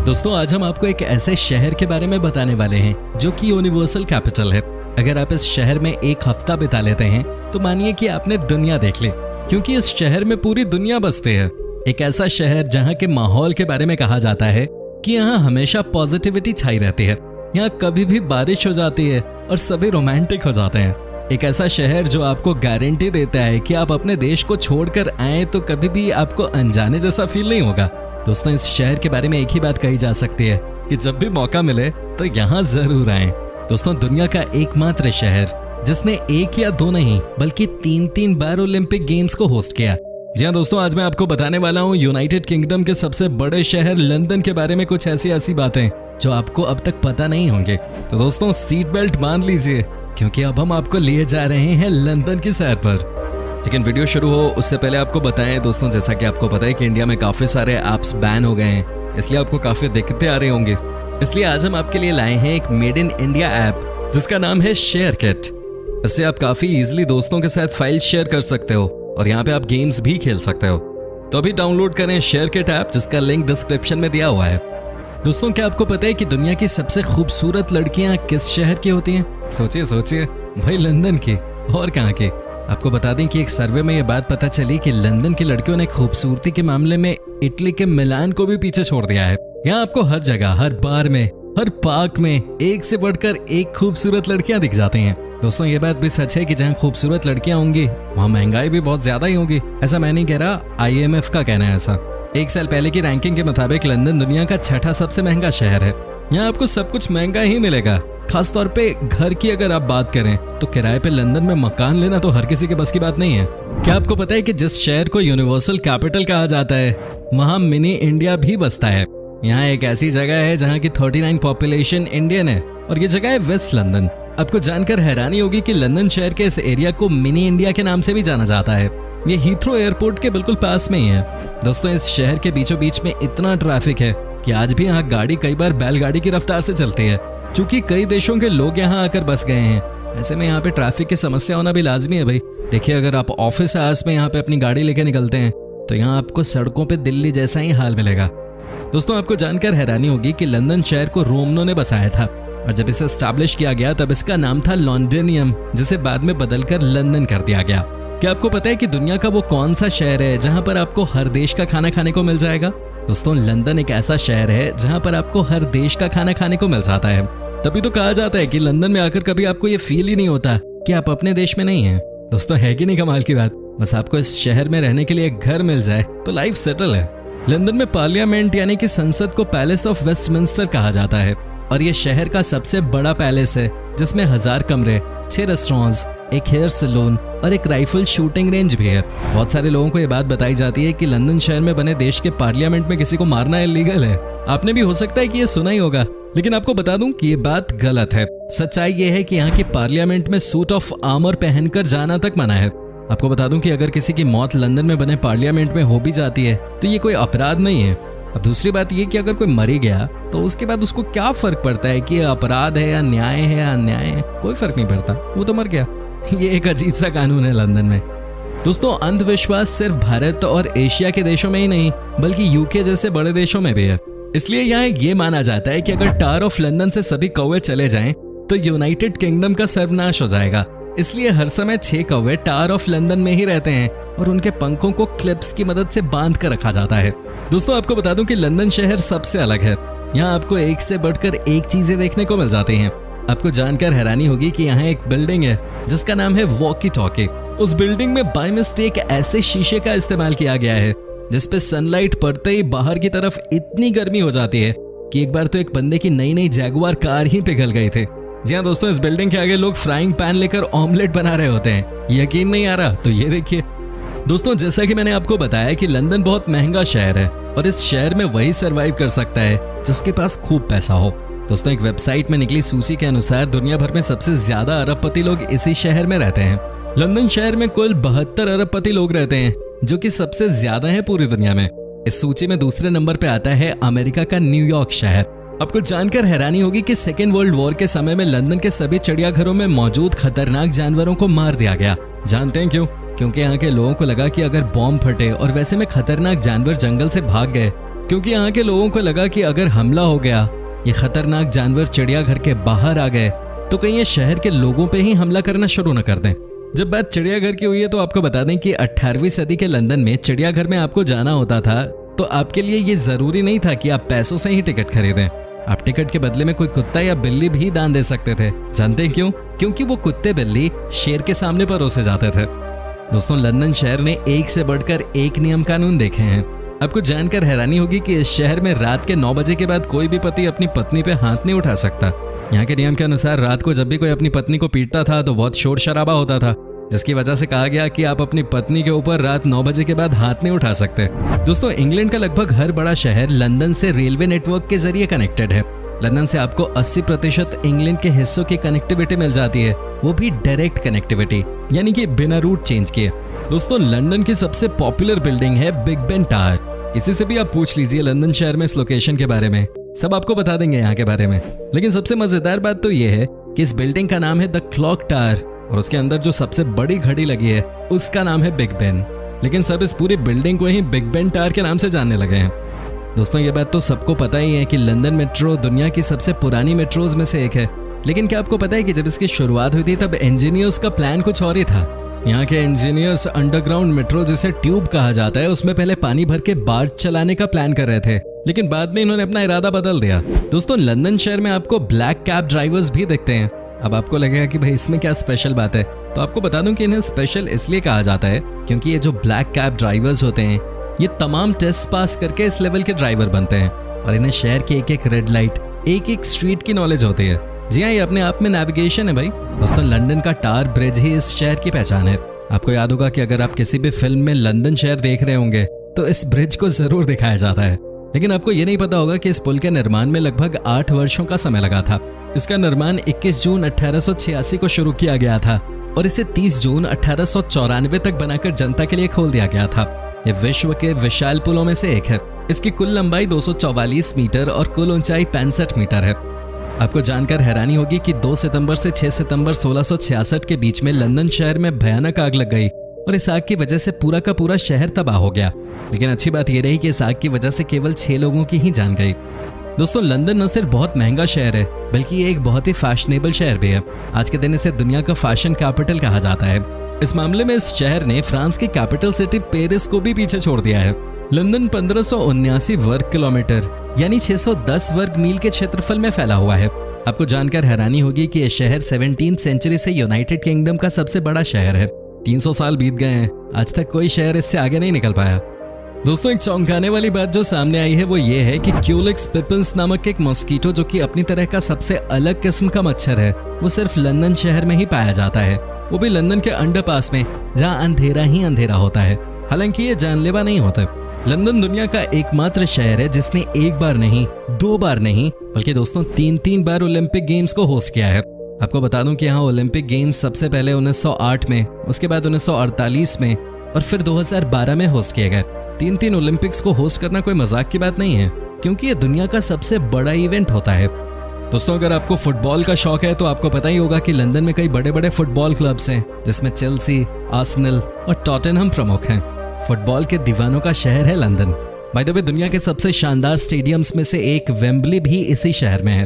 दोस्तों आज हम आपको एक ऐसे शहर के बारे में बताने वाले हैं जो कि यूनिवर्सल कैपिटल है। अगर आप इस शहर में एक हफ्ता बिता लेते हैं तो मानिए कि आपने दुनिया देख ली, क्योंकि इस शहर में पूरी दुनिया बसती है। एक ऐसा शहर जहाँ के माहौल के बारे में कहा जाता है कि यहाँ हमेशा पॉजिटिविटी छाई रहती है। यहाँ कभी भी बारिश हो जाती है और सभी रोमांटिक हो जाते हैं। एक ऐसा शहर जो आपको गारंटी देता है कि आप अपने देश को छोड़कर आए तो कभी भी आपको अनजाने जैसा फील नहीं होगा। दोस्तों इस शहर के बारे में एक ही बात कही जा सकती है कि जब भी मौका मिले तो यहाँ जरूर आएं। दोस्तों दुनिया का एकमात्र शहर जिसने एक या दो नहीं बल्कि तीन बार ओलंपिक गेम्स को होस्ट किया। जी हाँ दोस्तों, आज मैं आपको बताने वाला हूँ यूनाइटेड किंगडम के सबसे बड़े शहर लंदन के बारे में कुछ ऐसी बातें जो आपको अब तक पता नहीं होंगे। तो दोस्तों सीट बेल्ट बांध लीजिए, क्योंकि अब हम आपको लिए जा रहे हैं लंदन की सैर पर। लेकिन वीडियो शुरू हो उससे पहले आपको बताएं दोस्तों, जैसा कि आपको पता है कि इंडिया में काफी सारे ऐप्स बैन हो गए हैं, इसलिए आपको काफी दिक्कतें आ रही होंगी। इसलिए आज हम आपके लिए लाए हैं एक मेड इन इंडिया ऐप जिसका नाम है शेयरकिट। इससे आप काफी इजीली दोस्तों के साथ फाइल शेयर कर सकते हो और यहाँ पे आप गेम्स भी खेल सकते हो। तो अभी डाउनलोड करें शेयरकिट ऐप, जिसका लिंक डिस्क्रिप्शन में दिया हुआ है। दोस्तों क्या आपको पता है कि दुनिया की सबसे खूबसूरत लड़कियां किस शहर की होती हैं? सोचिए भाई, लंदन की। और कहाँ की? आपको बता दें कि एक सर्वे में ये बात पता चली कि लंदन की लड़कियों ने खूबसूरती के मामले में इटली के मिलान को भी पीछे छोड़ दिया है। यहाँ आपको हर जगह, हर बार में, हर पार्क में एक से बढ़कर एक खूबसूरत लड़कियां दिख जाती हैं। दोस्तों ये बात भी सच है कि जहाँ खूबसूरत लड़कियां होंगी वहाँ महंगाई भी बहुत ज्यादा ही होगी। ऐसा मैं नहीं कह रहा, IMF का कहना है ऐसा। एक साल पहले की रैंकिंग के मुताबिक लंदन दुनिया का 6ठा सबसे महंगा शहर है। यहाँ आपको सब कुछ महंगा ही मिलेगा। खास तौर पे घर की अगर आप बात करें तो किराए पे लंदन में मकान लेना तो हर किसी के बस की बात नहीं है। क्या आपको पता है कि जिस शहर को यूनिवर्सल कैपिटल कहा जाता है वहाँ मिनी इंडिया भी बसता है। यहाँ एक ऐसी जगह है जहाँ की 39 पॉपुलेशन इंडियन है और ये जगह है वेस्ट लंदन। आपको जानकर हैरानी होगी कि लंदन शहर के इस एरिया को मिनी इंडिया के नाम से भी जाना जाता है। ये हीथ्रो एयरपोर्ट के बिल्कुल पास में ही है। दोस्तों इस शहर के बीचों बीच में इतना ट्रैफिक है कि आज भी यहाँ गाड़ी कई बार बैलगाड़ी की रफ्तार से चलती है। चूंकि कई देशों के लोग यहाँ आकर बस गए हैं, ऐसे में यहाँ पे ट्रैफिक की समस्या होना भी लाजमी है भाई। देखिए अगर आप ऑफिस आवर्स में यहाँ पे अपनी गाड़ी लेके निकलते हैं तो यहाँ आपको सड़कों पे दिल्ली जैसा ही हाल मिलेगा। दोस्तों आपको जानकर हैरानी होगी कि लंदन शहर को रोमनों ने बसाया था और जब इसे एस्टैब्लिश किया गया तब इसका नाम था लॉन्डोनियम, जिसे बाद में बदलकर लंदन कर दिया गया। क्या आपको पता है कि दुनिया का वो कौन सा शहर है जहाँ पर आपको हर देश का खाना खाने को मिल जाएगा? दोस्तों लंदन एक ऐसा शहर है जहाँ पर आपको हर देश का खाना खाने को मिल जाता है। तभी तो कहा जाता है कि लंदन में आकर कभी आपको ये फील ही नहीं होता कि आप अपने देश में नहीं हैं। दोस्तों है कि नहीं कमाल की बात? बस आपको इस शहर में रहने के लिए एक घर मिल जाए तो लाइफ सेटल है। लंदन में पार्लियामेंट यानी कि संसद को पैलेस ऑफ वेस्टमिंस्टर कहा जाता है और ये शहर का सबसे बड़ा पैलेस है जिसमें 1000 कमरे, 6 रेस्टोरेंट्स, एक हेयर सैलून और एक राइफल शूटिंग रेंज भी है। बहुत सारे लोगों को ये बात बताई जाती है कि लंदन शहर में बने देश के पार्लियामेंट में किसी को मारना इलीगल है। आपने भी हो सकता है कि ये सुना ही होगा, लेकिन आपको बता दूं कि ये बात गलत है। सच्चाई ये है कि यहाँ की पार्लियामेंट में सूट ऑफ आर्मर पहनकर जाना तक मना है। आपको बता दूं कि अगर किसी की मौत लंदन में बने पार्लियामेंट में हो भी जाती है तो ये कोई अपराध नहीं है। अब दूसरी बात ये कि अगर कोई मरी गया तो उसके बाद उसको क्या फर्क पड़ता है कि ये अपराध है या न्याय है या अन्याय है? कोई फर्क नहीं पड़ता, वो तो मर गया। ये एक अजीब सा कानून है लंदन में। दोस्तों अंधविश्वास सिर्फ भारत और एशिया के देशों में ही नहीं बल्कि UK जैसे बड़े देशों में भी है। इसलिए यहाँ ये माना जाता है कि अगर टावर ऑफ लंदन से सभी कौवे चले जाएं तो यूनाइटेड किंगडम का सर्वनाश हो जाएगा। इसलिए हर समय 6 कौवे टावर ऑफ लंदन में ही रहते हैं और उनके पंखों को क्लिप्स की मदद से बांध कर रखा जाता है। दोस्तों आपको बता दूं कि लंदन शहर सबसे अलग है। यहाँ आपको एक से बढ़कर एक चीजें देखने को मिल जाती हैं। आपको जानकर हैरानी होगी कि यहाँ एक बिल्डिंग है जिसका नाम है वॉकी टॉकी। उस बिल्डिंग में बाय मिस्टेक ऐसे शीशे का इस्तेमाल किया गया है जिसपे सनलाइट पड़ते ही बाहर की तरफ इतनी गर्मी हो जाती है कि एक बार तो एक बंदे की नई जैगुआर कार ही पिघल गई थी। जी हाँ दोस्तों, इस बिल्डिंग के आगे लोग फ्राइंग पैन लेकर ऑमलेट बना रहे होते हैं। यकीन नहीं आ रहा तो ये देखिए। दोस्तों जैसा कि मैंने आपको बताया कि लंदन बहुत महंगा शहर है और इस शहर में वही सरवाइव कर सकता है जिसके पास खूब पैसा हो। दोस्तों एक वेबसाइट में निकली सूची के अनुसार दुनिया भर में सबसे ज्यादा अरबपति लोग इसी शहर में रहते हैं। लंदन शहर में कुल 72 अरबपति लोग रहते हैं, जो कि सबसे ज्यादा है पूरी दुनिया में। इस सूची में दूसरे नंबर पे आता है अमेरिका का न्यूयॉर्क शहर। आपको जानकर हैरानी होगी कि सेकेंड वर्ल्ड वॉर के समय में लंदन के सभी चिड़ियाघरों में मौजूद खतरनाक जानवरों को मार दिया गया। जानते हैं क्यों? क्योंकि यहाँ के लोगों को लगा कि अगर बॉम्ब फटे और वैसे में खतरनाक जानवर जंगल से भाग गए क्योंकि यहाँ के लोगों को लगा कि अगर हमला हो गया, ये खतरनाक जानवर चिड़ियाघर के बाहर आ गए, तो कहीं ये शहर के लोगों पे ही हमला करना शुरू न कर दें। जब बात चिड़ियाघर की हुई है तो आपको बता दें कि 18वीं सदी के लंदन में चिड़ियाघर में आपको जाना होता था तो आपके लिए ये जरूरी नहीं था कि आप पैसों से ही टिकट खरीदें। आप टिकट के बदले में कोई कुत्ता या बिल्ली भी दान दे सकते थे। जानते हैं क्यों? क्योंकि वो कुत्ते बिल्ली शेर के सामने परोसे जाते थे। दोस्तों, लंदन शहर ने एक से बढ़कर एक नियम कानून देखे हैं। आपको जानकर हैरानी होगी कि इस शहर में रात के 9 बजे के बाद कोई भी पति अपनी पत्नी पे हाथ नहीं उठा सकता। यहाँ के नियम के अनुसार रात को जब भी कोई अपनी पत्नी को पीटता था तो बहुत शोर शराबा होता था, जिसकी वजह से कहा गया कि आप अपनी पत्नी के ऊपर रात 9 बजे के बाद हाथ नहीं उठा सकते। दोस्तों, इंग्लैंड का लगभग हर बड़ा शहर लंदन से रेलवे नेटवर्क के जरिए कनेक्टेड है। लंदन से आपको 80% इंग्लैंड के हिस्सों की कनेक्टिविटी मिल जाती है, वो भी डायरेक्ट कनेक्टिविटी, यानी कि बिना रूट चेंज किए। दोस्तों, लंदन की सबसे पॉपुलर बिल्डिंग है बिग बेन टावर। किसी से भी आप पूछ लीजिए लंदन शहर में इस लोकेशन के बारे में, सब आपको बता देंगे यहाँ के बारे में। लेकिन सबसे मजेदार बात तो ये है कि इस बिल्डिंग का नाम है द क्लॉक टावर और उसके अंदर जो सबसे बड़ी घड़ी लगी है उसका नाम है बिग बेन। लेकिन सब इस पूरी बिल्डिंग को ही बिग बेन टावर के नाम से जानने लगे हैं। दोस्तों, ये बात तो सबको पता ही है कि लंदन मेट्रो दुनिया की सबसे पुरानी मेट्रोज में से एक है। लेकिन क्या आपको पता है कि जब इसकी शुरुआत हुई थी तब इंजीनियर्स का प्लान कुछ और ही था। यहाँ के इंजीनियर्स अंडरग्राउंड मेट्रो, जिसे ट्यूब कहा जाता है, उसमें पहले पानी भर के बार्ज चलाने का प्लान कर रहे थे, लेकिन बाद में इन्होंने अपना इरादा बदल दिया। दोस्तों, लंदन शहर में आपको ब्लैक कैब ड्राइवर्स भी दिखते हैं। अब आपको लगेगा कि भाई इसमें क्या स्पेशल बात है, तो आपको बता दूं कि इन्हें स्पेशल इसलिए कहा जाता है क्योंकि ये जो ब्लैक कैब ड्राइवर्स होते हैं ये तमाम टेस्ट पास करके इस लेवल के ड्राइवर बनते हैं और इन्हें शहर की एक एक रेड लाइट, एक एक स्ट्रीट की नॉलेज होती है। जी हाँ, ये अपने आप में नेविगेशन है भाई। दोस्तों, लंदन का टावर ब्रिज ही इस शहर की पहचान है। आपको याद होगा कि अगर आप किसी भी फिल्म में लंदन शहर देख रहे होंगे तो इस ब्रिज को जरूर दिखाया जाता है। लेकिन आपको ये नहीं पता होगा कि इस पुल के निर्माण में लगभग 8 वर्षों का समय लगा था। इसका निर्माण 21 जून 1886 को शुरू किया गया था और इसे 30 जून 1894 तक बनाकर जनता के लिए खोल दिया गया था। यह विश्व के विशाल पुलों में से एक है। इसकी कुल लंबाई 244 मीटर और कुल ऊंचाई 65 मीटर है। आपको जानकर हैरानी होगी कि 2 सितंबर से 6 सितंबर 1666 के बीच में लंदन शहर में भयानक आग लग गई और इस आग की वजह से पूरा का पूरा शहर तबाह हो गया। लेकिन अच्छी बात यह रही कि इस आग की वजह से केवल 6 लोगों की ही जान गई। दोस्तों, लंदन न सिर्फ बहुत महंगा शहर है बल्कि ये एक बहुत ही फैशनेबल शहर भी है। आज के दिन इसे दुनिया का फैशन कैपिटल कहा जाता है। इस मामले में इस शहर ने फ्रांस की कैपिटल सिटी पेरिस को भी पीछे छोड़ दिया है। लंदन 1579 वर्ग किलोमीटर यानी 610 वर्ग मील के क्षेत्रफल में फैला हुआ है। आपको जानकर हैरानी होगी कि यह शहर 17वीं सेंचुरी से यूनाइटेड किंगडम का सबसे बड़ा शहर है। 300 साल बीत गए हैं, आज तक कोई शहर इससे आगे नहीं निकल पाया। दोस्तों, एक चौंकाने वाली बात जो सामने आई है वो ये है कि क्यूलिक्स पिपिन्स नामक एक मॉस्किटो, जो कि अपनी तरह का सबसे अलग किस्म का मच्छर है, वो सिर्फ लंदन शहर में ही पाया जाता है, वो भी लंदन के अंडरपास में, जहां अंधेरा ही अंधेरा होता है। हालांकि ये जानलेवा नहीं होता। लंदन दुनिया का एकमात्र शहर है जिसने एक बार नहीं, 2 बार नहीं, बल्कि दोस्तों 3 बार ओलंपिक गेम्स को होस्ट किया है। आपको बता दूं कि यहाँ ओलंपिक गेम्स सबसे पहले 1908 में, उसके बाद 1948 में और फिर 2012 में होस्ट किए गए। 3 ओलंपिक्स को होस्ट करना कोई मजाक की बात नहीं है, क्योंकि ये दुनिया का सबसे बड़ा इवेंट होता है। दोस्तों, अगर आपको फुटबॉल का शौक है तो आपको पता ही होगा कि लंदन में कई बड़े बड़े फुटबॉल क्लब्स हैं, जिसमें चेल्सी, आर्सेनल और टॉटनहम प्रमुख हैं। फुटबॉल के दीवानों का शहर है लंदन। बाय द वे, दुनिया के सबसे शानदार स्टेडियम्स में से एक वेम्बली भी इसी शहर में है।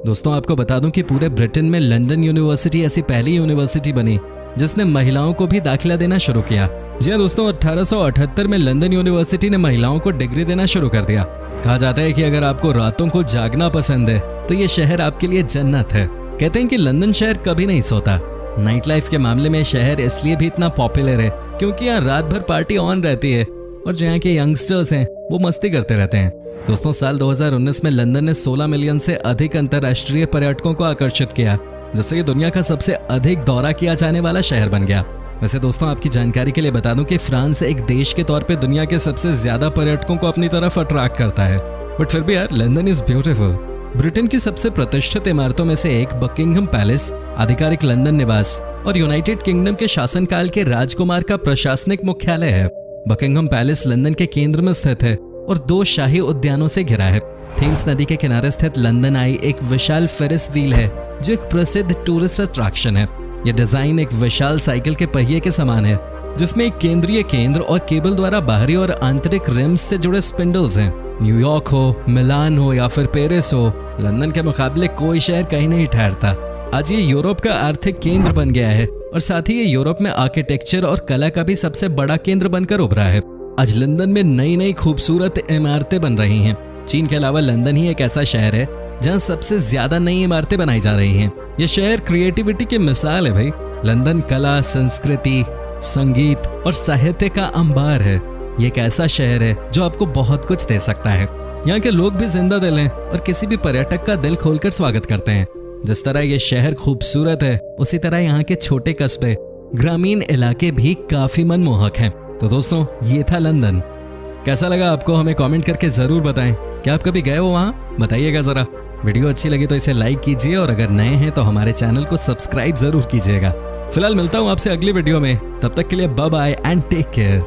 दोस्तों, आपको बता दूं कि पूरे ब्रिटेन में लंदन यूनिवर्सिटी ऐसी पहली यूनिवर्सिटी बनी जिसने महिलाओं को भी दाखिला देना शुरू किया। जी हाँ दोस्तों, 1878 में लंदन यूनिवर्सिटी ने महिलाओं को डिग्री देना शुरू कर दिया। कहा जाता है कि अगर आपको रातों को जागना पसंद है तो ये शहर आपके लिए जन्नत है। कहते हैं कि लंदन शहर कभी नहीं सोता। नाइट लाइफ के मामले में शहर इसलिए भी इतना पॉपुलर है क्योंकि यहाँ रात भर पार्टी ऑन रहती है और जो यहाँ के यंगस्टर्स हैं वो मस्ती करते रहते हैं। दोस्तों, साल 2019 में लंदन ने 16 मिलियन से अधिक अंतर्राष्ट्रीय पर्यटकों को आकर्षित किया, जिससे ये दुनिया का सबसे अधिक दौरा किया जाने वाला शहर बन गया। वैसे दोस्तों, आपकी जानकारी के लिए बता दूं कि फ्रांस एक देश के तौर पे दुनिया के सबसे ज्यादा पर्यटकों को अपनी तरफ अट्रैक्ट करता है, बट फिर भी यार लंदन इज ब्यूटीफुल। ब्रिटेन की सबसे प्रतिष्ठित इमारतों में से एक बकिंघम पैलेस, आधिकारिक लंदन निवास और यूनाइटेड किंगडम के शासनकाल के राजकुमार का प्रशासनिक मुख्यालय है। बकिंघम पैलेस लंदन के केंद्र में स्थित है और 2 शाही उद्यानों से घिरा है। थेम्स नदी के किनारे स्थित लंदन आई एक विशाल फेरिस व्हील है जो एक प्रसिद्ध टूरिस्ट अट्रैक्शन है। यह डिजाइन एक विशाल साइकिल के पहिए के समान है जिसमें एक केंद्रीय केंद्र और केबल द्वारा बाहरी और आंतरिक रिम्स से जुड़े स्पिंडल्स हैं। न्यूयॉर्क हो, मिलान हो या फिर पेरिस हो, लंदन के मुकाबले कोई शहर कहीं नहीं ठहरता। आज ये यूरोप का आर्थिक केंद्र बन गया है और साथ ही ये यूरोप में आर्किटेक्चर और कला का भी सबसे बड़ा केंद्र बनकर उभरा है। आज लंदन में नई नई खूबसूरत इमारतें बन रही हैं। चीन के अलावा लंदन ही एक ऐसा शहर है जहां सबसे ज्यादा नई इमारतें बनाई जा रही हैं। ये शहर क्रिएटिविटी की मिसाल है भाई। लंदन कला, संस्कृति, संगीत और साहित्य का अंबार है। ये एक ऐसा शहर है जो आपको बहुत कुछ दे सकता है। यहाँ के लोग भी जिंदा दिल हैं और किसी भी पर्यटक का दिल खोलकर स्वागत करते हैं। जिस तरह ये शहर खूबसूरत है, उसी तरह यहाँ के छोटे कस्बे, ग्रामीण इलाके भी काफी मनमोहक हैं। तो दोस्तों, ये था लंदन। कैसा लगा आपको? हमें कमेंट करके जरूर बताएं। क्या आप कभी गए हो वहाँ? बताइएगा जरा। वीडियो अच्छी लगी तो इसे लाइक कीजिए और अगर नए हैं तो हमारे चैनल को सब्सक्राइब जरूर कीजिएगा। फिलहाल मिलता हूँ आपसे अगली वीडियो में। तब तक के लिए bye bye and take care.